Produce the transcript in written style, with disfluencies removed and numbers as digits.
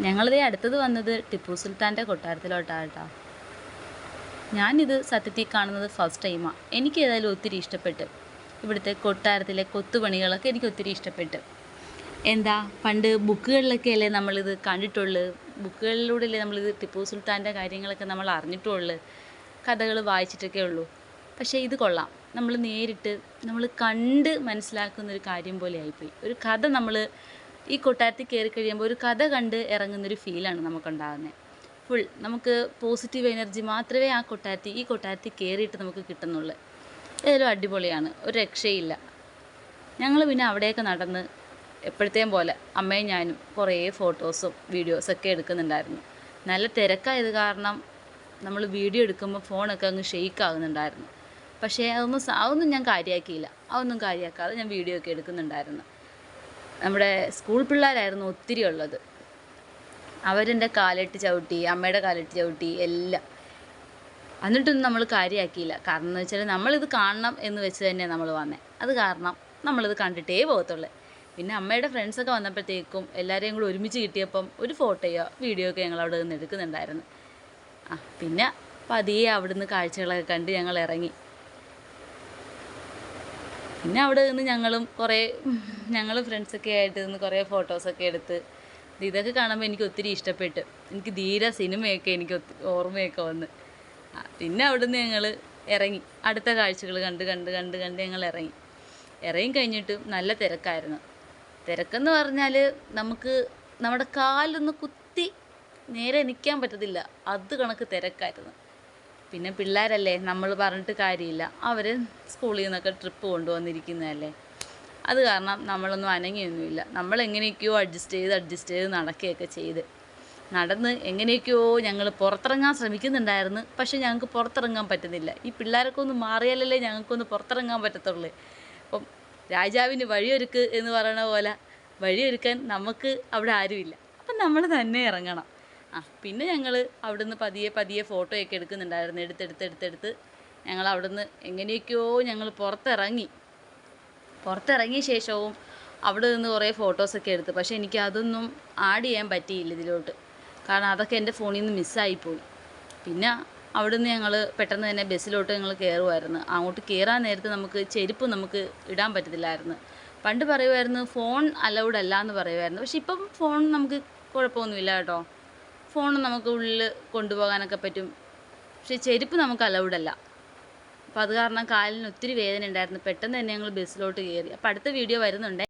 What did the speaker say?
ഞങ്ങളിതേ അടുത്തത് വന്നത് ടിപ്പു സുൽത്താൻ്റെ കൊട്ടാരത്തിലോട്ടാണ് കേട്ടോ. ഞാനിത് സത്യത്തിൽ കാണുന്നത് ഫസ്റ്റ് ടൈമാണ്. എനിക്ക് ഏതായാലും ഒത്തിരി ഇഷ്ടപ്പെട്ട്. ഇവിടുത്തെ കൊട്ടാരത്തിലെ കൊത്തുപണികളൊക്കെ എനിക്ക് ഒത്തിരി ഇഷ്ടപ്പെട്ട്. എന്താ പണ്ട് ബുക്കുകളിലൊക്കെ അല്ലേ നമ്മളിത് കണ്ടിട്ടുള്ളൂ, ബുക്കുകളിലൂടെയല്ലേ നമ്മളിത് ടിപ്പു സുൽത്താൻ്റെ കാര്യങ്ങളൊക്കെ നമ്മൾ അറിഞ്ഞിട്ടുള്ളൂ, കഥകൾ വായിച്ചിട്ടൊക്കെ ഉള്ളൂ. പക്ഷേ ഇത് കൊള്ളാം, നമ്മൾ നേരിട്ട് നമ്മൾ കണ്ട് മനസ്സിലാക്കുന്നൊരു കാര്യം പോലെ ആയിപ്പോയി. ഒരു കഥ നമ്മൾ ഈ കൊട്ടാരത്തിൽ കയറി കഴിയുമ്പോൾ ഒരു കഥ കണ്ട് ഇറങ്ങുന്നൊരു ഫീലാണ് നമുക്കുണ്ടാകുന്നത്. ഫുൾ നമുക്ക് പോസിറ്റീവ് എനർജി മാത്രമേ ഈ കൊട്ടാരത്തിൽ കയറിയിട്ട് നമുക്ക് കിട്ടുന്നുള്ളൂ. ഏതായാലും അടിപൊളിയാണ്, ഒരു രക്ഷയില്ല. ഞങ്ങൾ പിന്നെ അവിടെയൊക്കെ നടന്ന് എപ്പോഴത്തേയും പോലെ അമ്മയും ഞാനും കുറേ ഫോട്ടോസും വീഡിയോസൊക്കെ എടുക്കുന്നുണ്ടായിരുന്നു. നല്ല തിരക്കായത് കാരണം നമ്മൾ വീഡിയോ എടുക്കുമ്പോൾ ഫോണൊക്കെ അങ്ങ് ഷെയ്ക്ക് ആകുന്നുണ്ടായിരുന്നു. പക്ഷേ അതൊന്നും ഞാൻ കാര്യമാക്കിയില്ല. അതൊന്നും കാര്യമാക്കാതെ ഞാൻ വീഡിയോ ഒക്കെ എടുക്കുന്നുണ്ടായിരുന്നു. നമ്മുടെ സ്കൂൾ പിള്ളേരായിരുന്നു ഒത്തിരി ഉള്ളത്. അവരെൻ്റെ കാലിട്ട് ചവിട്ടി, അമ്മയുടെ കാലിട്ട് ചവിട്ടി എല്ലാം. എന്നിട്ടൊന്നും നമ്മൾ കാര്യമാക്കിയില്ല. കാരണം എന്ന് വെച്ചാൽ നമ്മളിത് കാണണം എന്ന് വെച്ച് തന്നെയാണ് നമ്മൾ വന്നത്. അത് കാരണം നമ്മളിത് കണ്ടിട്ടേ പോകത്തുള്ളൂ. പിന്നെ അമ്മയുടെ ഫ്രണ്ട്സൊക്കെ വന്നപ്പോഴത്തേക്കും എല്ലാവരെയും കൂടി ഒരുമിച്ച് കിട്ടിയപ്പം ഒരു ഫോട്ടോയോ വീഡിയോ ഒക്കെ ഞങ്ങൾ അവിടെ നിന്ന് എടുക്കുന്നുണ്ടായിരുന്നു. പിന്നെ പതിയെ അവിടുന്ന് കാഴ്ചകളൊക്കെ കണ്ട് ഞങ്ങൾ ഇറങ്ങി. പിന്നെ അവിടെ നിന്ന് ഞങ്ങൾ ഫ്രണ്ട്സൊക്കെ ആയിട്ട് നിന്ന് കുറേ ഫോട്ടോസൊക്കെ എടുത്ത് ഇതൊക്കെ കാണുമ്പോൾ എനിക്ക് ഒത്തിരി ഇഷ്ടപ്പെട്ട്. എനിക്ക് ധീര സിനിമയൊക്കെ എനിക്ക് ഓർമ്മയൊക്കെ വന്ന്. പിന്നെ അവിടുന്ന് ഞങ്ങൾ ഇറങ്ങി, അടുത്ത കാഴ്ചകൾ കണ്ട് ഞങ്ങൾ ഇറങ്ങി കഴിഞ്ഞിട്ട് നല്ല തിരക്കായിരുന്നു. തിരക്കെന്ന് പറഞ്ഞാൽ നമുക്ക് നമ്മുടെ കാലൊന്ന് കുത്തി നേരെ നിൽക്കാൻ പറ്റത്തില്ല, അത് കണക്ക് തിരക്കായിരുന്നു. പിന്നെ പിള്ളേരല്ലേ, നമ്മൾ പറഞ്ഞിട്ട് കാര്യമില്ല, അവർ സ്കൂളിൽ നിന്നൊക്കെ ട്രിപ്പ് കൊണ്ടുവന്നിരിക്കുന്നതല്ലേ. അത് കാരണം നമ്മളൊന്നും അനങ്ങിയൊന്നുമില്ല. നമ്മളെങ്ങനെയൊക്കെയോ അഡ്ജസ്റ്റ് ചെയ്ത് നടക്കുകയൊക്കെ ചെയ്ത് നടന്ന് എങ്ങനെയൊക്കെയോ ഞങ്ങൾ പുറത്തിറങ്ങാൻ ശ്രമിക്കുന്നുണ്ടായിരുന്നു. പക്ഷേ ഞങ്ങൾക്ക് പുറത്തിറങ്ങാൻ പറ്റുന്നില്ല. ഈ പിള്ളേരൊക്കെ ഒന്ന് മാറിയാലല്ലേ ഞങ്ങൾക്കൊന്ന് പുറത്തിറങ്ങാൻ പറ്റത്തുള്ളൂ. അപ്പം രാജാവിന് വഴിയൊരുക്ക് എന്ന് പറയുന്ന പോലെ വഴിയൊരുക്കാൻ നമുക്ക് അവിടെ ആരുമില്ല. അപ്പം നമ്മൾ തന്നെ ഇറങ്ങണം. പിന്നെ ഞങ്ങൾ അവിടുന്ന് പതിയെ ഫോട്ടോയൊക്കെ എടുക്കുന്നുണ്ടായിരുന്നു. എടുത്ത് ഞങ്ങൾ അവിടുന്ന് എങ്ങനെയൊക്കെയോ ഞങ്ങൾ പുറത്തിറങ്ങിയ ശേഷവും അവിടെ നിന്ന് കുറേ ഫോട്ടോസൊക്കെ എടുത്ത്. പക്ഷേ എനിക്ക് അതൊന്നും ആഡ് ചെയ്യാൻ പറ്റിയില്ല ഇതിലോട്ട്, കാരണം അതൊക്കെ എൻ്റെ ഫോണിൽ നിന്ന് മിസ്സായിപ്പോയി. പിന്നെ അവിടുന്ന് ഞങ്ങൾ പെട്ടെന്ന് തന്നെ ബസ്സിലോട്ട് ഞങ്ങൾ കയറുമായിരുന്നു. അങ്ങോട്ട് കയറാൻ നേരത്ത് നമുക്ക് ചെരുപ്പ് നമുക്ക് ഇടാൻ പറ്റത്തില്ലായിരുന്നു. പണ്ട് പറയുമായിരുന്നു ഫോൺ അലൗഡ് അല്ല എന്ന് പറയുമായിരുന്നു. പക്ഷെ ഇപ്പം ഫോൺ നമുക്ക് കുഴപ്പമൊന്നുമില്ല കേട്ടോ. ഫോൺ നമുക്ക് ഉള്ളിൽ കൊണ്ടുപോകാനൊക്കെ പറ്റും. പക്ഷേ ചെരുപ്പ് നമുക്ക് അലൗഡ് അല്ല. അപ്പോൾ അത് കാരണം കാലിന് ഒത്തിരി വേദന ഉണ്ടായിരുന്നു. പെട്ടെന്ന് തന്നെ ഞങ്ങൾ ബസ്സിലോട്ട് കയറി. അപ്പോൾ അടുത്ത വീഡിയോ വരുന്നുണ്ട്.